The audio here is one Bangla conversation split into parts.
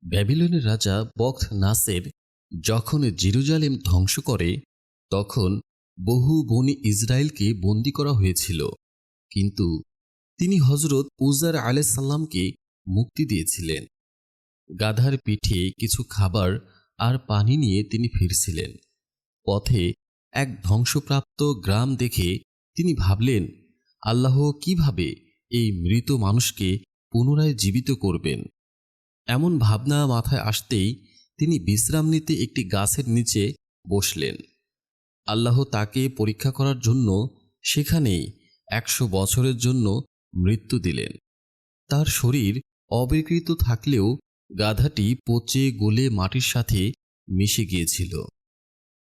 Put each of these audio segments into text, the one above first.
ব্যাবিলনের রাজা বখত নাসের যখন জেরুজালেম ধ্বংস করে তখন বহু বনি ইসরায়েলকে বন্দী করা হয়েছিল, কিন্তু তিনি হজরত উজার আলাইসাল্লামকে মুক্তি দিয়েছিলেন। গাধার পিঠে কিছু খাবার আর পানি নিয়ে তিনি ফিরছিলেন। পথে এক ধ্বংসপ্রাপ্ত গ্রাম দেখে তিনি ভাবলেন, আল্লাহ কিভাবে এই মৃত মানুষকে পুনরায় জীবিত করবেন। এমন ভাবনা মাথায় আসতেই তিনি বিশ্রাম নিতে একটি গাছের নিচে বসলেন। আল্লাহ তাকে পরীক্ষা করার জন্য সেখানেই 100 বছরের জন্য মৃত্যু দিলেন। তার শরীর অবিকৃত থাকলেও গাধাটি পচে গলে মাটির সাথে মিশে গিয়েছিল,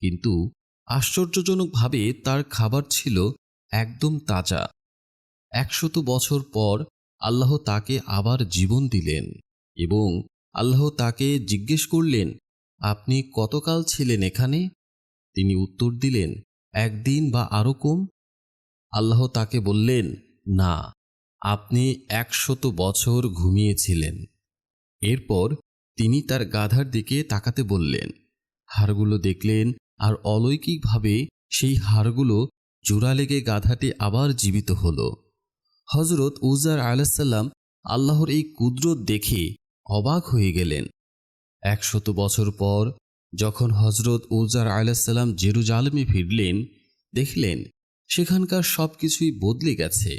কিন্তু আশ্চর্যজনকভাবে তার খাবার ছিল একদম তাজা। 100 বছর পর আল্লাহ তাকে আবার জীবন দিলেন এবং আল্লাহ তাকে জিজ্ঞেস করলেন, আপনি কতকাল ছিলেন এখানে? তিনি উত্তর দিলেন, একদিন বা আরও কম। আল্লাহ তাকে বললেন, না, আপনি 100 বছর ঘুমিয়েছিলেন। এরপর তিনি তার গাধার দিকে তাকাতে বললেন। হাড়গুলো দেখলেন আর অলৌকিকভাবে সেই হাড়গুলো জোড়া লেগে গাধাটি আবার জীবিত হল। হজরত উজার আলাইসাল্লাম আল্লাহর এই কুদরত দেখে অবাক হয়ে গেলেন। 100 বছর পর যখন হজরত উজার আলাইসাল্লাম জেরুজালেমে ফিরলেন, দেখলেন সেখানকার সব কিছুই বদলে গেছে।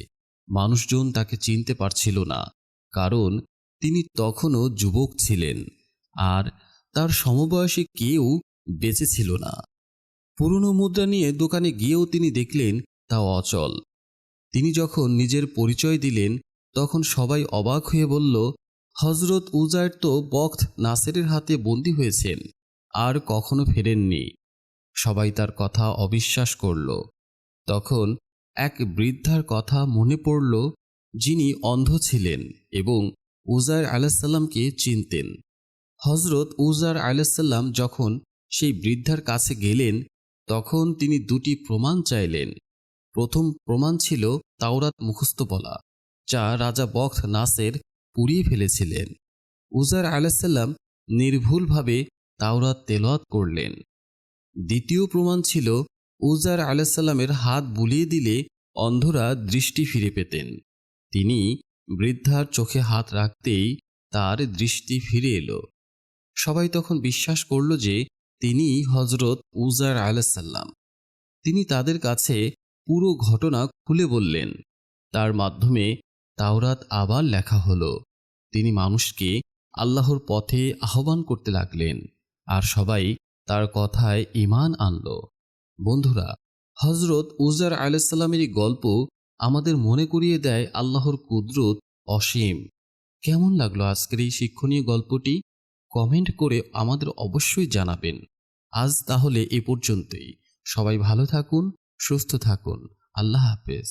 মানুষজন তাকে চিনতে পারছিল না, কারণ তিনি তখনও যুবক ছিলেন আর তার সমবয়সী কেউ বেঁচে ছিল না। পুরনো মুদ্রা নিয়ে দোকানে গিয়েও তিনি দেখলেন তা অচল। তিনি যখন নিজের পরিচয় দিলেন তখন সবাই অবাক হয়ে বলল, হজরত উজাইর তো বখত নাসেরের হাতে বন্দী হয়েছেন আর কখনো ফেরেননি। সবাই তার কথা অবিশ্বাস করল। তখন এক বৃদ্ধার কথা মনে পড়ল, যিনি অন্ধ ছিলেন এবং উজাইর আলাইসাল্লামকে চিনতেন। হজরত উজার আলাইসাল্লাম যখন সেই বৃদ্ধার কাছে গেলেন তখন তিনি দুটি প্রমাণ চাইলেন। প্রথম প্রমাণ ছিল তাওরাত মুখস্থ বলা, যা রাজা বখত নাসের পুড়িয়ে ফেলেছিলেন। উজার আলাইসাল্লাম নির্ভুলভাবে তাওরাত তেলাওয়াত করলেন। দ্বিতীয় প্রমাণ ছিল উজার আলাইসাল্লামের হাত বুলিয়ে দিলে অন্ধরা দৃষ্টি ফিরে পেতেন। তিনি বৃদ্ধার চোখে হাত রাখতেই তার দৃষ্টি ফিরে এলো। সবাই তখন বিশ্বাস করল যে তিনি হজরত উজার আলাইসাল্লাম। তিনি তাদের কাছে পুরো ঘটনা খুলে বললেন। তার মাধ্যমে তাওরাত আবার লেখা হলো। তিনি মানুষকে আল্লাহর পথে আহ্বান করতে লাগলেন আর সবাই তার কথায় ঈমান আনল। বন্ধুরা, হজরত উজার আলাইসাল্লামের গল্প আমাদের মনে করিয়ে দেয় আল্লাহর কুদরত অসীম। কেমন লাগলো আজকের এই শিক্ষণীয় গল্পটি? কমেন্ট করে আমাদের অবশ্যই জানাবেন। আজ তাহলে এ পর্যন্তই। সবাই ভালো থাকুন, সুস্থ থাকুন। আল্লাহ হাফেজ।